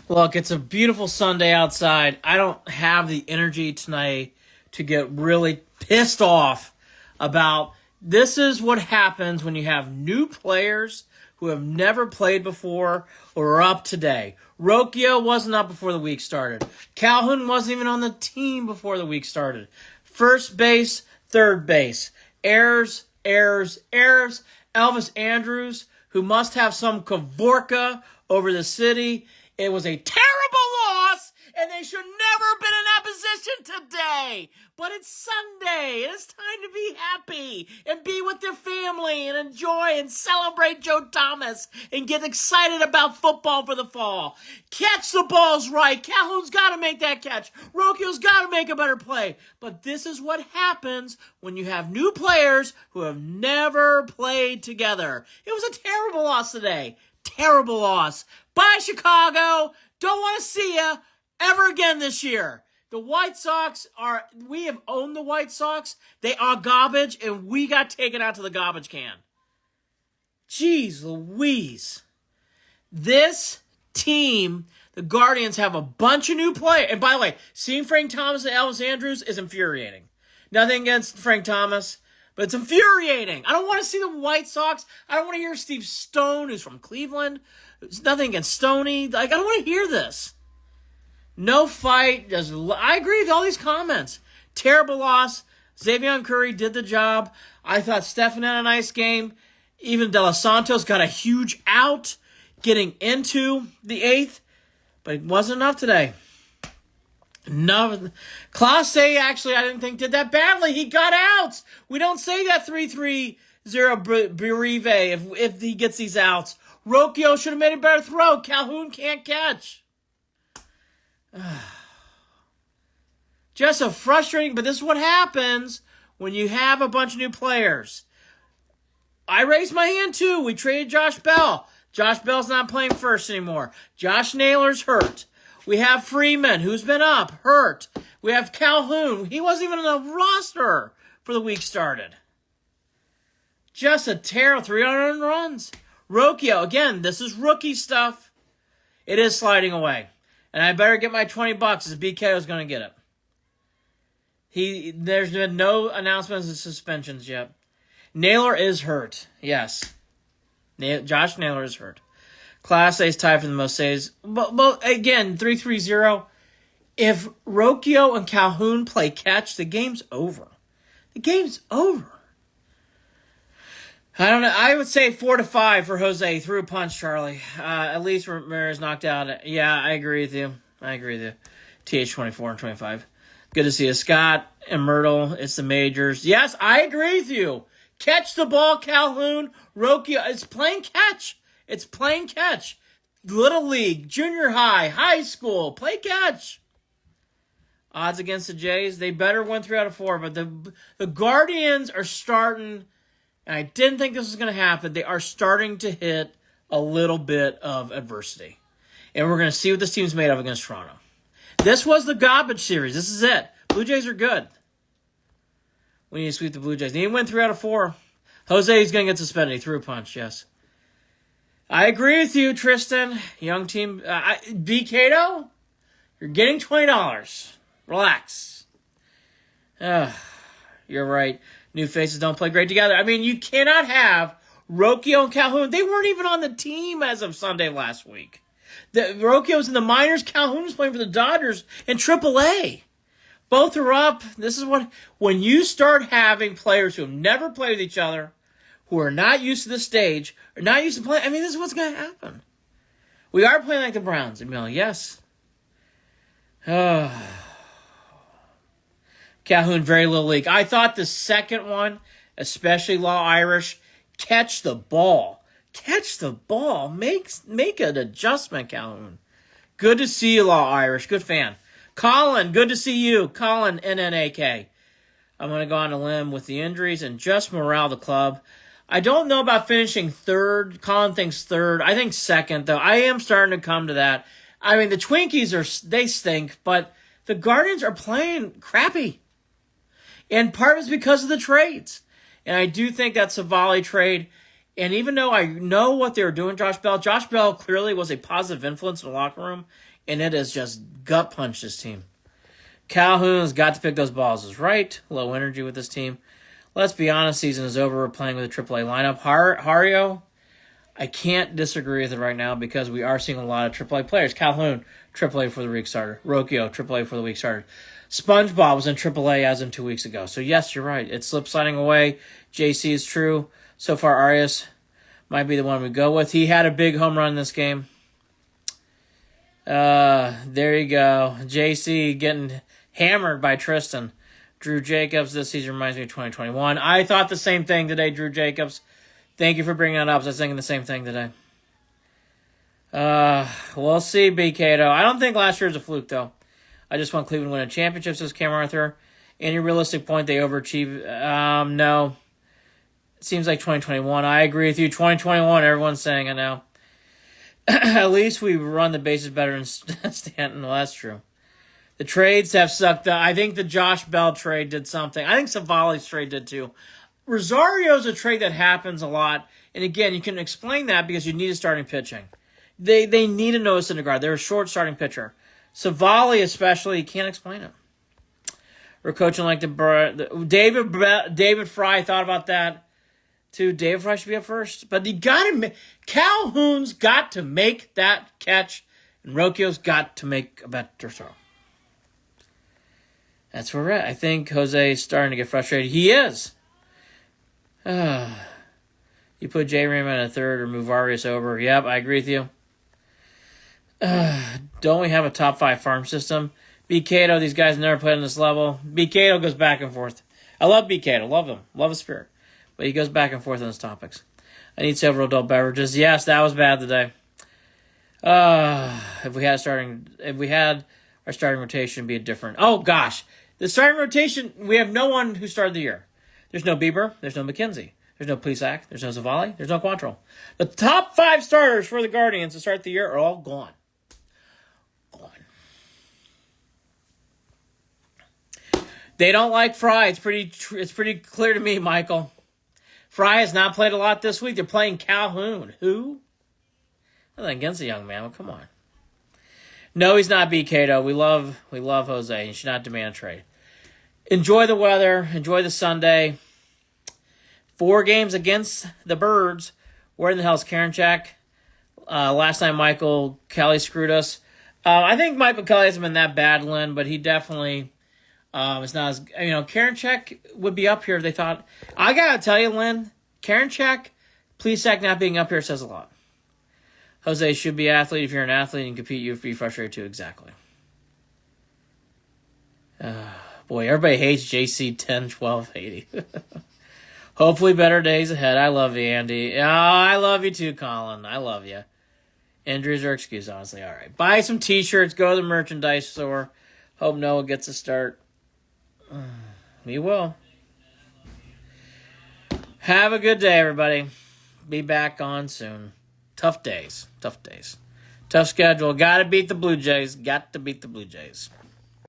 Look, it's a beautiful Sunday outside. I don't have the energy tonight to get really pissed off about this is what happens when you have new players who have never played before or are up today. Rocchio wasn't up before the week started. Calhoun wasn't even on the team before the week started. First base, third base. Errors. Elvis Andrus, who must have some Kavorka over the city. It was a terrible loss, and they should never have been in that position today. But it's Sunday, and it's time to be happy and be with their family and enjoy and celebrate Joe Thomas and get excited about football for the fall. Catch the balls right. Calhoun's got to make that catch. Rocchio's got to make a better play. But this is what happens when you have new players who have never played together. It was a terrible loss today. Terrible loss. Bye, Chicago. Don't want to see you ever again this year. The White Sox we have owned the White Sox. They are garbage, and we got taken out to the garbage can. Jeez Louise. This team, the Guardians, have a bunch of new players. And by the way, seeing Frank Thomas and Elvis Andrus is infuriating. Nothing against Frank Thomas, but it's infuriating. I don't want to see the White Sox. I don't want to hear Steve Stone, who's from Cleveland. It's nothing against Stoney. I don't want to hear this. No fight. I agree with all these comments. Terrible loss. Xavier Curry did the job. I thought Stephan had a nice game. Even De Los Santos got a huge out getting into the eighth. But it wasn't enough today. No. Class A, actually, I didn't think did that badly. He got outs. We don't say that 3-3-0 Berive if he gets these outs. Rocchio should have made a better throw. Calhoun can't catch. Just a frustrating, but this is what happens when you have a bunch of new players. I raised my hand too. We traded Josh Bell. Josh Bell's not playing first anymore. Josh Naylor's hurt. We have Freeman, who's been up, hurt. We have Calhoun. He wasn't even on the roster for the week started. Just a terrible 300 runs. Rocchio, again, this is rookie stuff. It is sliding away. And I better get my $20 as BK is going to get it. There's been no announcements of suspensions yet. Naylor is hurt. Yes. Josh Naylor is hurt. Class A is tied for the most saves. But again, 3-3-0. If Rocchio and Calhoun play catch, the game's over. The game's over. I don't know. I would say 4-5 for Jose. Threw a punch, Charlie. At least Ramirez knocked out. Yeah, I agree with you. TH 24 and 25. Good to see you. Scott and Myrtle. It's the majors. Yes, I agree with you. Catch the ball, Calhoun. Rocchio. It's playing catch. Little league, junior high, high school. Play catch. Odds against the Jays. They better win 3 out of 4. But the Guardians are starting... And I didn't think this was going to happen. They are starting to hit a little bit of adversity. And we're going to see what this team's made of against Toronto. This was the garbage series. This is it. Blue Jays are good. We need to sweep the Blue Jays. They didn't win 3 out of 4. Jose is going to get suspended. He threw a punch, yes. I agree with you, Tristan. Young team. BKdo, you're getting $20. Relax. You're right. New faces don't play great together. I mean, you cannot have Rocchio and Calhoun. They weren't even on the team as of Sunday last week. Rocchio's in the minors. Calhoun's playing for the Dodgers in AAA. Both are up. This is when you start having players who have never played with each other, who are not used to the stage, are not used to playing. I mean, this is what's going to happen. We are playing like the Browns. Emil, yes. Calhoun, very little league. I thought the second one, especially Law Irish, catch the ball. Make an adjustment, Calhoun. Good to see you, Law Irish. Good fan. Colin, good to see you. Colin, NNAK. I'm going to go on a limb with the injuries and just morale the club. I don't know about finishing third. Colin thinks third. I think second, though. I am starting to come to that. I mean, the Twinkies, they stink, but the Guardians are playing crappy. And part of it's because of the trades. And I do think that Savali trade And even though I know what they were doing, Josh Bell clearly was a positive influence in the locker room, and it has just gut punched this team. Calhoun's got to pick those balls. Is right. Low energy with this team. Let's be honest, season is over. We're playing with a AAA lineup. Hario, I can't disagree with it right now because we are seeing a lot of AAA players. Calhoun, AAA for the week starter. Rocchio, AAA for the week starter. SpongeBob was in AAA as in 2 weeks ago. So yes, you're right. It's slip sliding away. JC is true. So far, Arias might be the one we go with. He had a big home run this game. There you go. JC getting hammered by Tristan. Drew Jacobs this season reminds me of 2021. I thought the same thing today, Drew Jacobs. Thank you for bringing that up. I was thinking the same thing today. We'll see, B. Cato. I don't think last year was a fluke, though. I just want Cleveland to win a championship, says Cam Arthur. Any realistic point they overachieve? No. It seems like 2021. I agree with you. 2021, everyone's saying, I know. At least we run the bases better than Stanton. Well, that's true. The trades have sucked. I think the Josh Bell trade did something. I think Savali's trade did too. Rosario's a trade that happens a lot. And again, you can explain that because you need a starting pitching. They need a Noah Syndergaard. They're a short starting pitcher. Savali especially, you can't explain it. We're coaching like David Fry thought about that too. David Fry should be up first. But Calhoun's got to make that catch. And Rocchio's got to make a better throw. That's where we're at. I think Jose's starting to get frustrated. He is. You put J. Raymond in a third or move Arias over. Yep, I agree with you. Don't we have a top 5 farm system? B. Cato, these guys never played on this level. B. Cato goes back and forth. I love B. Cato. Love him. Love his spirit. But he goes back and forth on his topics. I need several adult beverages. Yes, that was bad today. If we had our starting rotation, it'd be different. Oh, gosh. The starting rotation, we have no one who started the year. There's no Bieber. There's no McKenzie. There's no Plesac. There's no Zavali. There's no Quantrill. The top 5 starters for the Guardians to start the year are all gone. They don't like Fry. It's pretty clear to me, Michael. Fry has not played a lot this week. They're playing Calhoun. Who? Nothing against the young man. Well, come on. No, he's not B. Cato. We love Jose. He should not demand a trade. Enjoy the weather. Enjoy the Sunday. 4 games against the Birds. Where in the hell's Karinchak? Last night, Michael Kelly screwed us. I think Michael Kelly hasn't been that bad, Lynn, but he definitely is not as... Karinchak would be up here if they thought... I gotta tell you, Lynn, Karinchak, Plesac not being up here says a lot. Jose should be an athlete. If you're an athlete and compete, you'd be frustrated too. Exactly. Boy, everybody hates JC 10, 12, 80. Hopefully better days ahead. I love you, Andy. Oh, I love you too, Colin. I love you. Injuries are excused, honestly. All right. Buy some T-shirts. Go to the merchandise store. Hope Noah gets a start. We will. Have a good day, everybody. Be back on soon. Tough days. Tough schedule. Got to beat the Blue Jays.